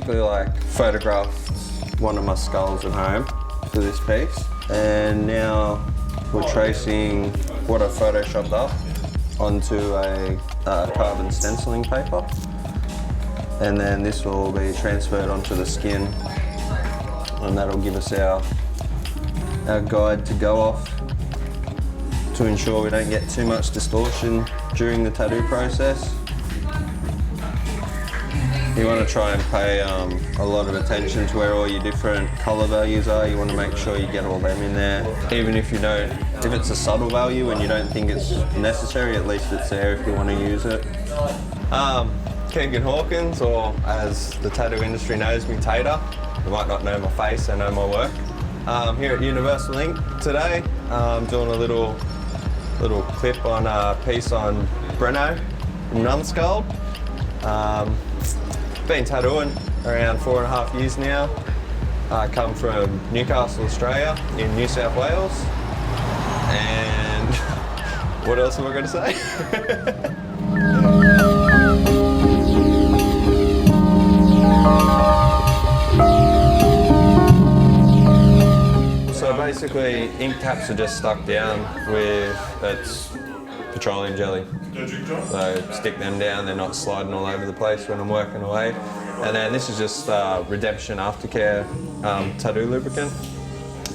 basically like photographed one of my skulls at home for this piece, and now we're tracing what I photoshopped up onto a carbon stenciling paper, and then this will be transferred onto the skin, and that'll give us our guide to go off to ensure we don't get too much distortion during the tattoo process. You want to try and pay a lot of attention to where all your different colour values are. You want to make sure you get all them in there. Even if you don't, if it's a subtle value and you don't think it's necessary, at least it's there if you want to use it. Keegan Hawkins, or as the tattoo industry knows me, Tater. You might not know my face, they know my work. Here at Universal Ink today, doing a little clip on a piece on Breno from Numbscull. Been tattooing around 4.5 years now. I come from Newcastle, Australia, in New South Wales. And what else am I going to say? So basically, ink taps are just stuck down with its petroleum jelly. So stick them down, they're not sliding all over the place when I'm working away. And then this is just Redemption Aftercare tattoo lubricant.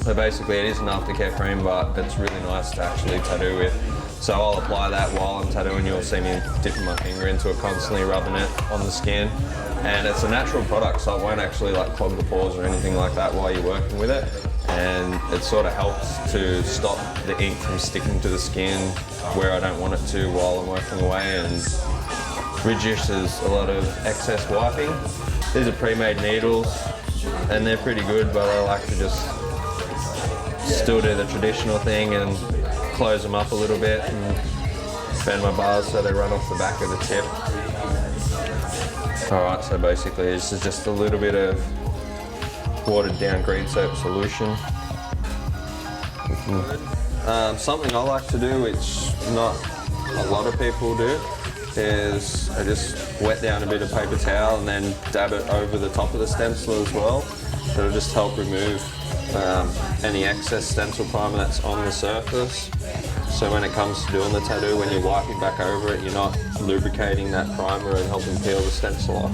So basically it is an aftercare cream, but it's really nice to actually tattoo with. So I'll apply that while I'm tattooing. You'll see me dipping my finger into it, constantly rubbing it on the skin. And it's a natural product, so it won't actually like clog the pores or anything like that while you're working with it. And it sort of helps to stop the ink from sticking to the skin where I don't want it to while I'm working away, and reduces a lot of excess wiping. These are pre-made needles and they're pretty good, but I like to just still do the traditional thing and close them up a little bit and bend my bars so they run off the back of the tip. Alright, so basically this is just a little bit of watered down green soap solution. Something I like to do, which not a lot of people do, is I just wet down a bit of paper towel and then dab it over the top of the stencil as well. It'll just help remove any excess stencil primer that's on the surface. So when it comes to doing the tattoo, when you're wiping back over it, you're not lubricating that primer and helping peel the stencil off.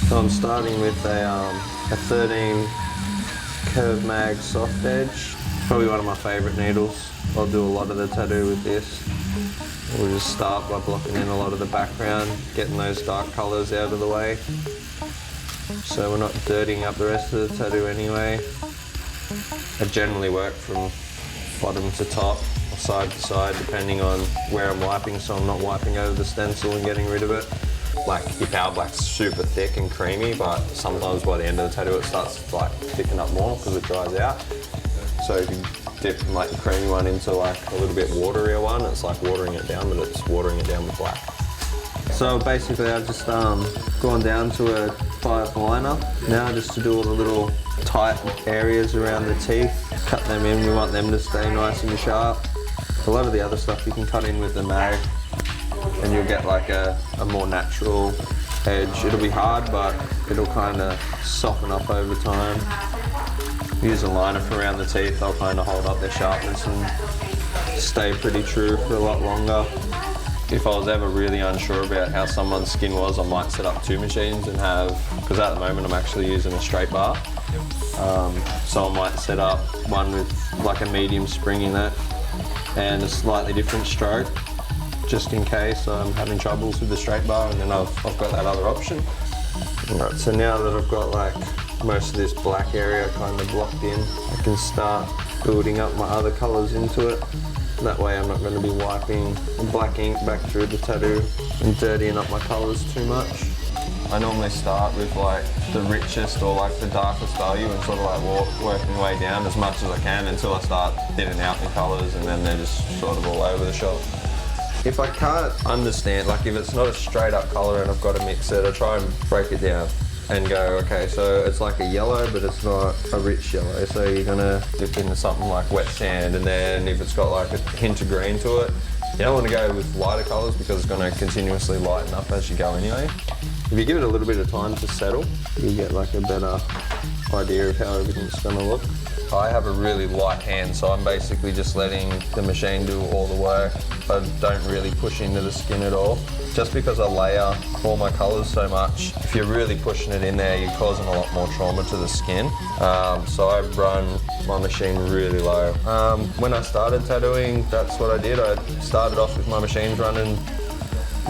So I'm starting with a 13 Curve Mag soft edge. Probably one of my favourite needles. I'll do a lot of the tattoo with this. We'll just start by blocking in a lot of the background, getting those dark colours out of the way, so we're not dirtying up the rest of the tattoo anyway. I generally work from bottom to top or side to side depending on where I'm wiping, so I'm not wiping over the stencil and getting rid of it. Like your power black's super thick and creamy, but sometimes by the end of the tattoo it starts to like thicken up more because it dries out. So if you dip like the creamy one into like a little bit waterier one, it's like watering it down, but it's watering it down with black. So basically I've just gone down to a 5 liner now just to do all the little tight areas around the teeth. Cut them in, we want them to stay nice and sharp. A lot of the other stuff you can cut in with the mag and you'll get like a more natural edge. It'll be hard, but it'll kind of soften up over time. Use a liner for around the teeth, they'll kind of hold up their sharpness and stay pretty true for a lot longer. If I was ever really unsure about how someone's skin was, I might set up 2 machines and have, because at the moment I'm actually using a straight bar. So I might set up one with like a medium spring in it and a slightly different stroke, just in case I'm having troubles with the straight bar, and then I've got that other option. Alright, so now that I've got like most of this black area kind of blocked in, I can start building up my other colours into it. That way I'm not going to be wiping black ink back through the tattoo and dirtying up my colours too much. I normally start with like the richest or like the darkest value and sort of like working way down as much as I can until I start thinning out the colours, and then they're just sort of all over the shop. If I can't understand, like if it's not a straight up colour and I've got to mix it, I try and break it down and go, okay, so it's like a yellow, but it's not a rich yellow. So you're gonna dip into something like wet sand, and then if it's got like a hint of green to it, you don't want to go with lighter colours because it's going to continuously lighten up as you go anyway. If you give it a little bit of time to settle, you get like a better idea of how everything's going to look. I have a really light hand, so I'm basically just letting the machine do all the work. I don't really push into the skin at all. Just because I layer all my colours so much, if you're really pushing it in there, you're causing a lot more trauma to the skin. So I run my machine really low. When I started tattooing, that's what I did. I started off with my machines running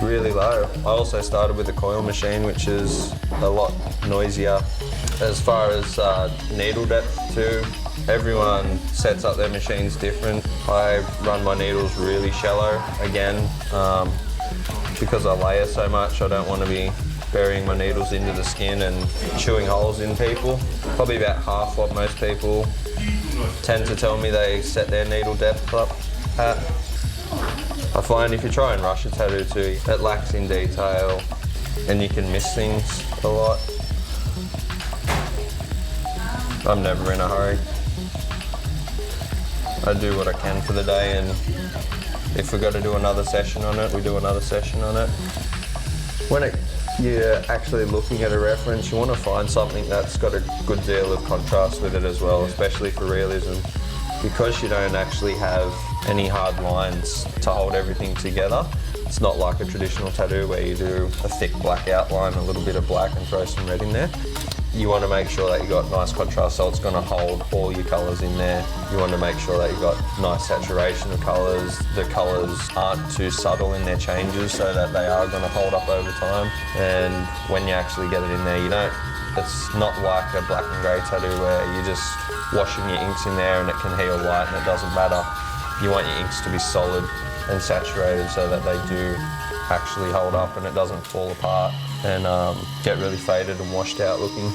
really low. I also started with a coil machine, which is a lot noisier. As far as needle depth too, everyone sets up their machines different. I run my needles really shallow again. Because I layer so much, I don't want to be burying my needles into the skin and chewing holes in people. Probably about half what most people tend to tell me they set their needle depth up at. I find if you try and rush a tattoo too, it lacks in detail and you can miss things a lot. I'm never in a hurry. I do what I can for the day, and if we've got to do another session on it, we do another session on it. When you're actually looking at a reference, you want to find something that's got a good deal of contrast with it as well, especially for realism. Because you don't actually have any hard lines to hold everything together, it's not like a traditional tattoo where you do a thick black outline, a little bit of black and throw some red in there. You want to make sure that you've got nice contrast, so it's going to hold all your colours in there. You want to make sure that you've got nice saturation of colours. The colours aren't too subtle in their changes, so that they are going to hold up over time. And when you actually get it in there, it's not like a black and grey tattoo where you're just washing your inks in there and it can heal light and it doesn't matter. You want your inks to be solid and saturated so that they do actually hold up and it doesn't fall apart and get really faded and washed out looking.